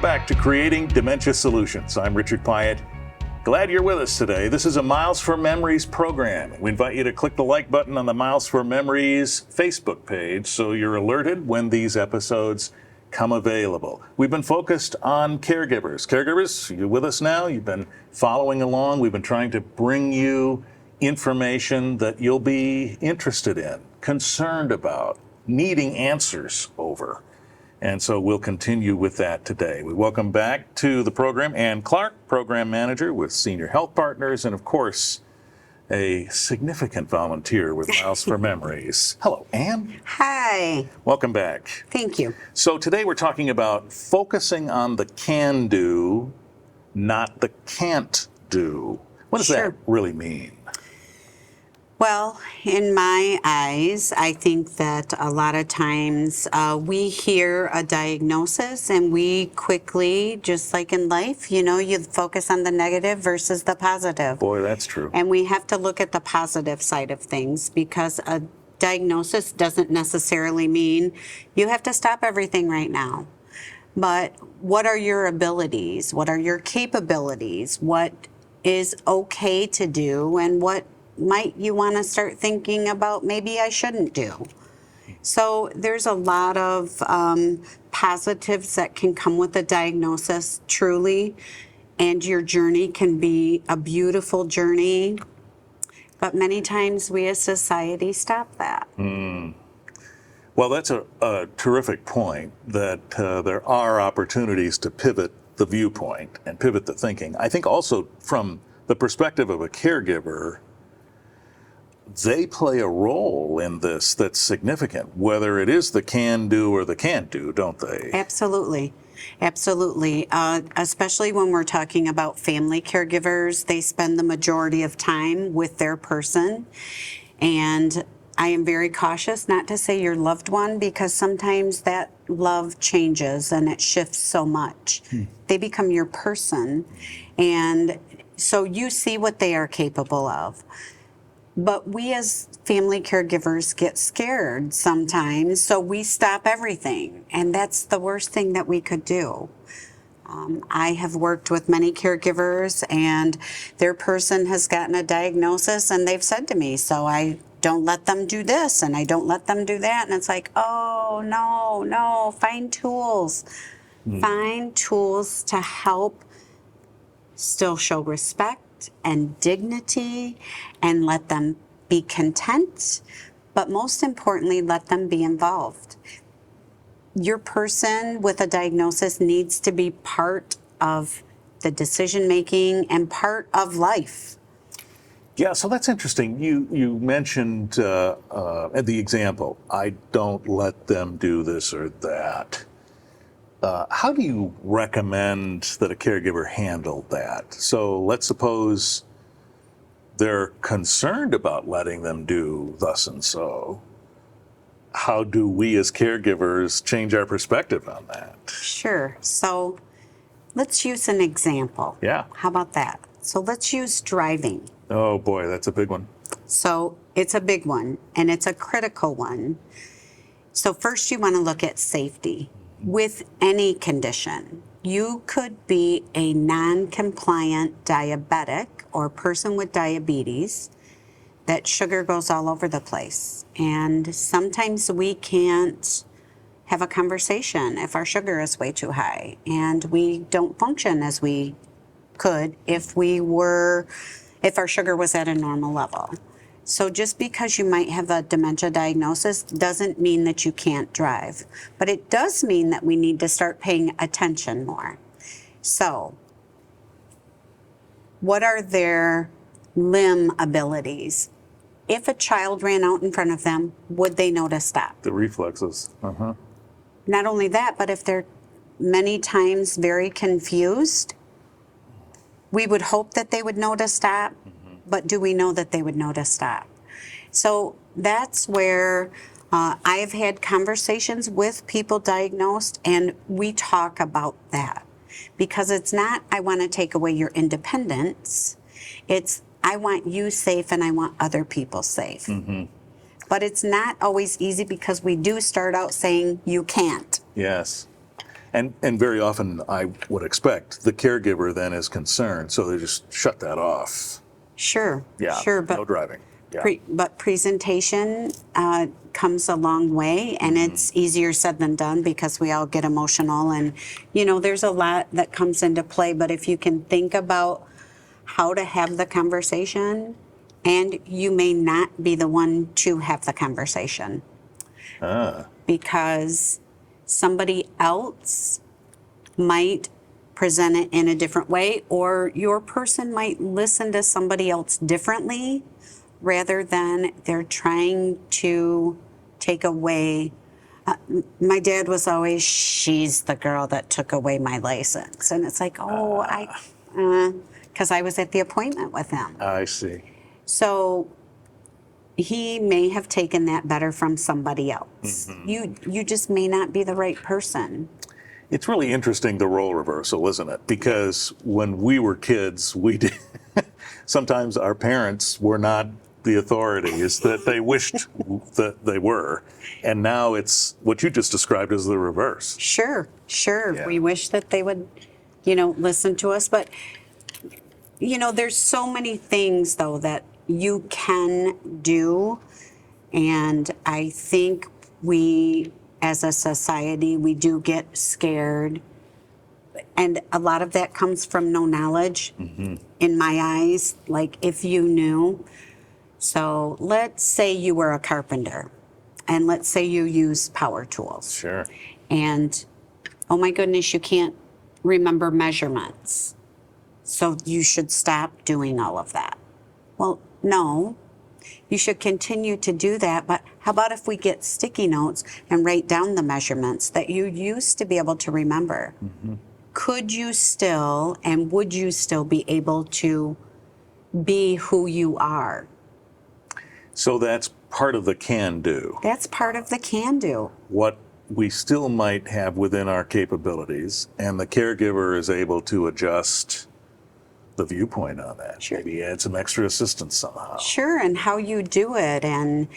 Welcome back to Creating Dementia Solutions. I'm Richard Pyatt. Glad you're with us today. This is a Miles for Memories program. We invite you to click the like button on the Miles for Memories Facebook page so you're alerted when these episodes come available. We've been focused on caregivers. Caregivers, you're with us now. You've been following along. We've been trying to bring you information that you'll be interested in, concerned about, needing answers over. And so we'll continue with that today. We welcome back to the program Ann Clark, Program Manager with Senior Health Partners, and of course, a significant volunteer with Miles for Memories. Hello, Ann. Hi. Welcome back. Thank you. So today we're talking about focusing on the can-do, not the can't-do. What does that really mean? Well, in my eyes, I think that a lot of times we hear a diagnosis and we quickly, just like in life, you focus on the negative versus the positive. Boy, that's true. And we have to look at the positive side of things because a diagnosis doesn't necessarily mean you have to stop everything right now. But what are your abilities? What are your capabilities? What is okay to do and what might you want to start thinking about maybe I shouldn't do? So there's a lot of positives that can come with a diagnosis, truly, and your journey can be a beautiful journey, but many times we as society stop that. Well, that's a terrific point, that there are opportunities to pivot the viewpoint and pivot the thinking. I think also from the perspective of a caregiver, they play a role in this that's significant, whether it is the can-do or the can't-do, don't they? Absolutely. Absolutely. Especially when we're talking about family caregivers, they spend the majority of time with their person. And I am very cautious not to say your loved one because sometimes that love changes and it shifts so much. They become your person. And so you see what they are capable of. But we as family caregivers get scared sometimes, so we stop everything. And that's the worst thing that we could do. I have worked with many caregivers and their person has gotten a diagnosis and they've said to me, so I don't let them do this and I don't let them do that. And it's like, oh, no, find tools. Find tools to help still show respect and dignity and let them be content, but most importantly, let them be involved. Your person with a diagnosis needs to be part of the decision making and part of life. Yeah, so that's interesting. You mentioned the example, I don't let them do this or that. How do you recommend that a caregiver handle that? So let's suppose they're concerned about letting them do thus and so. How do we as caregivers change our perspective on that? Sure. So let's use an example. Yeah. How about that? So let's use driving. Oh boy, that's a big one. So it's a big one and it's a critical one. So first you want to look at safety. With any condition, you could be a non-compliant diabetic or person with diabetes that sugar goes all over the place. And sometimes we can't have a conversation if our sugar is way too high and we don't function as we could if our sugar was at a normal level. So just because you might have a dementia diagnosis doesn't mean that you can't drive, but it does mean that we need to start paying attention more. So what are their limb abilities? If a child ran out in front of them, would they know to stop? The reflexes. Not only that, but if they're many times very confused, we would hope that they would know to stop. But do we know that they would know to stop? So that's where I've had conversations with people diagnosed and we talk about that. Because it's not, I want to take away your independence. It's, I want you safe and I want other people safe. But it's not always easy because we do start out saying you can't. Yes. And very often I would expect the caregiver then is concerned, so they just shut that off. Sure, Yeah, sure, no driving. Yeah. but presentation comes a long way, and it's easier said than done because we all get emotional, and there's a lot that comes into play. But if you can think about how to have the conversation, and you may not be the one to have the conversation because somebody else might present it in a different way, or your person might listen to somebody else differently rather than they're trying to take away. My dad was always, she's the girl that took away my license. And it's like, because I was at the appointment with him. I see. So he may have taken that better from somebody else. You just may not be the right person. It's really interesting, the role reversal, isn't it? Because when we were kids, we did, sometimes our parents were not the authorities that they wished that they were. And now it's what you just described as the reverse. Sure. Yeah. We wish that they would, listen to us. But, there's so many things, though, that you can do. And I think we, as a society, we do get scared. And a lot of that comes from no knowledge in my eyes, like if you knew. So let's say you were a carpenter, and let's say you use power tools. Sure. And, oh my goodness, you can't remember measurements. So you should stop doing all of that. Well, no, you should continue to do that. But how about if we get sticky notes and write down the measurements that you used to be able to remember? Could you still, and would you still be able to be who you are? So that's part of the can do. That's part of the can do. What we still might have within our capabilities, and the caregiver is able to adjust the viewpoint on that. Sure. Maybe add some extra assistance somehow. Sure, and how you do it. And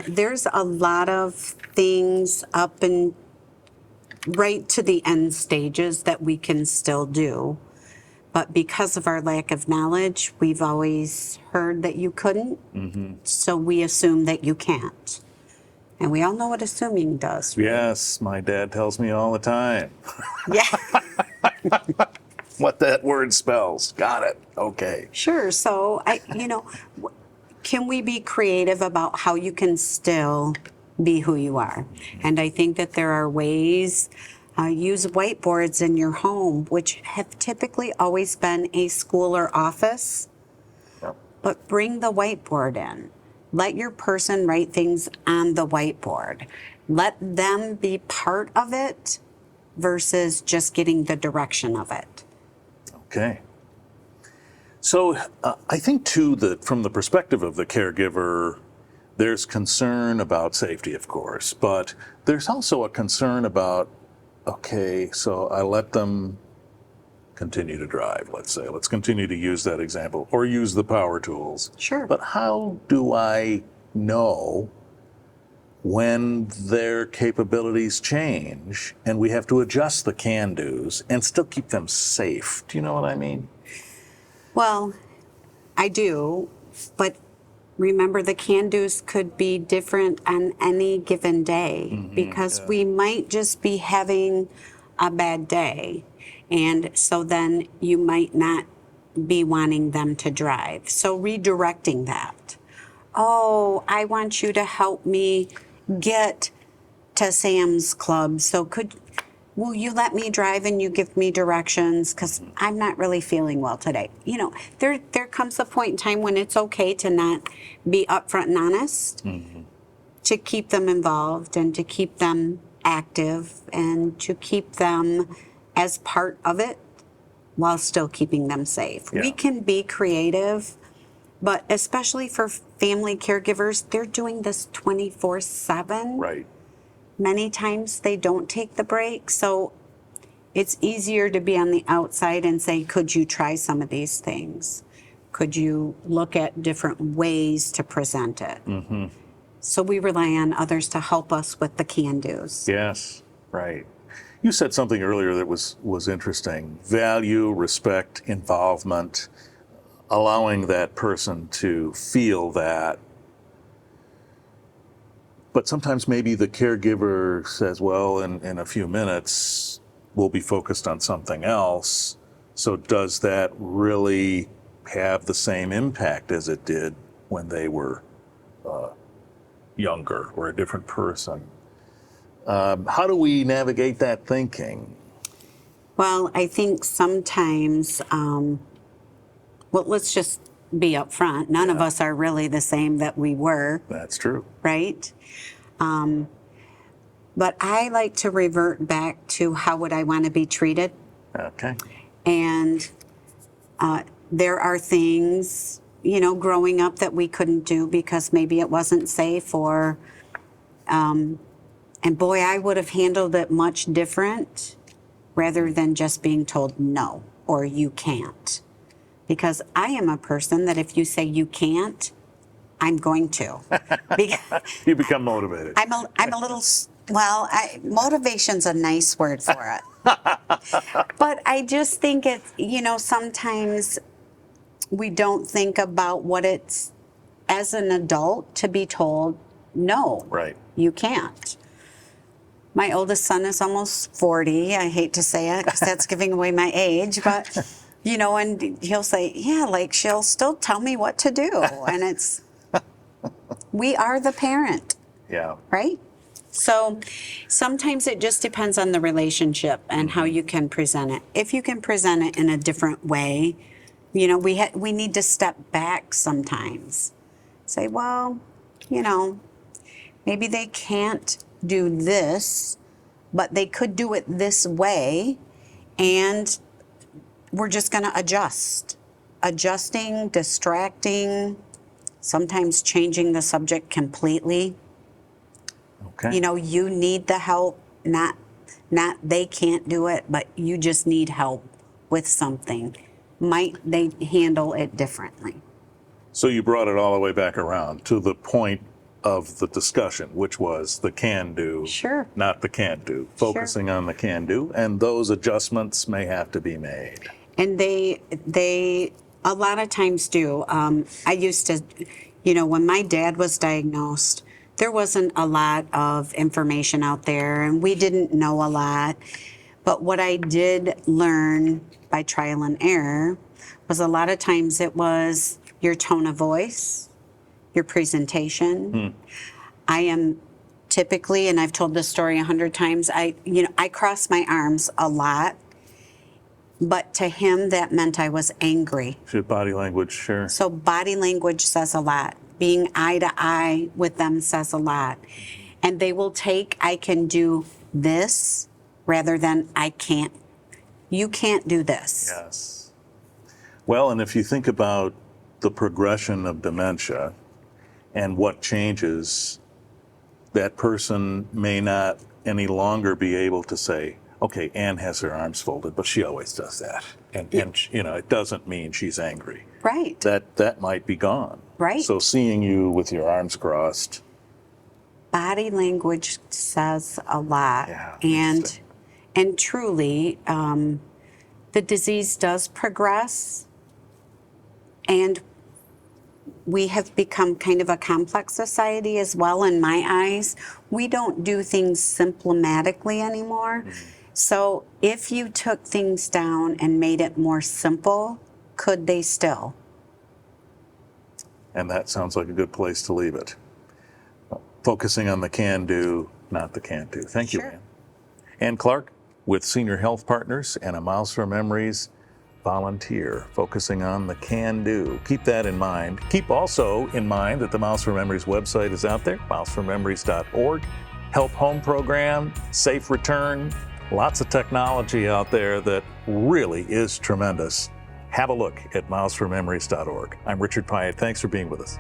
there's a lot of things up and right to the end stages that we can still do. But because of our lack of knowledge, we've always heard that you couldn't. So we assume that you can't. And we all know what assuming does. Right? Yes, my dad tells me all the time Yeah. what that word spells. Got it. Okay. Sure. So, can we be creative about how you can still be who you are? And I think that there are ways. Use whiteboards in your home, which have typically always been a school or office. Yep. But bring the whiteboard in. Let your person write things on the whiteboard. Let them be part of it versus just getting the direction of it. Okay. So I think, too, that from the perspective of the caregiver, there's concern about safety, of course, but there's also a concern about, okay, so I let them continue to drive, let's say. Let's continue to use that example, or use the power tools. Sure. But how do I know when their capabilities change and we have to adjust the can-dos and still keep them safe? Do you know what I mean? Well, I do, but remember the can-dos could be different on any given day because we might just be having a bad day. And so then you might not be wanting them to drive. So redirecting that. Oh, I want you to help me get to Sam's Club. So will you let me drive and you give me directions? Because I'm not really feeling well today. There comes a point in time when it's okay to not be upfront and honest, to keep them involved and to keep them active and to keep them as part of it while still keeping them safe. Yeah. We can be creative, but especially for family caregivers, they're doing this 24/7. Right. Many times they don't take the break. So it's easier to be on the outside and say, could you try some of these things? Could you look at different ways to present it? So we rely on others to help us with the can-dos. Yes, right. You said something earlier that was interesting. Value, respect, involvement, allowing that person to feel that. But sometimes maybe the caregiver says, well, in a few minutes, we'll be focused on something else. So does that really have the same impact as it did when they were younger or a different person? How do we navigate that thinking? Well, I think sometimes, well, let's just be upfront. None of us are really the same that we were, That's true. right? But I like to revert back to how would I want to be treated. Okay. And there are things, you know, growing up that we couldn't do because maybe it wasn't safe or, and boy, I would have handled it much different rather than just being told no or you can't. Because I am a person that if you say you can't, I'm going to. Because You become motivated. I'm a little, well, motivation's a nice word for it. But I just think it's, you know, sometimes we don't think about what it's, as an adult, to be told, no, Right. you can't. My oldest son is almost 40. I hate to say it because that's giving away my age, but, you know, and he'll say, yeah, like she'll still tell me what to do. And it's, we are the parent, Yeah. right? So sometimes it just depends on the relationship and how you can present it. If you can present it in a different way, you know, we need to step back sometimes. Say, well, you know, maybe they can't do this, but they could do it this way, and we're just going to adjust. Adjusting, distracting, sometimes changing the subject completely. Okay. You know, you need the help, not they can't do it, but you just need help with something. Might they handle it differently? So you brought it all the way back around to the point of the discussion, which was the can do, Sure. not the can't do. Focusing on the can do, and those adjustments may have to be made. And they a lot of times do. I used to, you know, when my dad was diagnosed, there wasn't a lot of information out there, and we didn't know a lot. But what I did learn by trial and error was a lot of times it was your tone of voice, your presentation. I am typically, and I've told this story 100 times, I cross my arms a lot. But to him, that meant I was angry. Should body language, sure. So body language says a lot. Being eye to eye with them says a lot. And they will take, I can do this rather than I can't. You can't do this. Yes. Well, and if you think about the progression of dementia and what changes, that person may not any longer be able to say, okay, Ann has her arms folded, but she always does that. And you know, it doesn't mean she's angry. Right. That might be gone. Right. So seeing you with your arms crossed. Body language says a lot. Yeah, And truly, the disease does progress, and we have become kind of a complex society as well in my eyes. We don't do things symptomatically anymore. So if you took things down and made it more simple, could they still? And that sounds like a good place to leave it. Focusing on the can do, not the can't do. Thank you, Sure. Ann. Ann Clark with Senior Health Partners and a Miles for Memories volunteer, focusing on the can do. Keep that in mind. Keep also in mind that the Miles for Memories website is out there, MilesForMemories.org. Help Home Program, Safe Return, lots of technology out there that really is tremendous. Have a look at MilesForMemories.org. I'm Richard Pyatt. Thanks for being with us.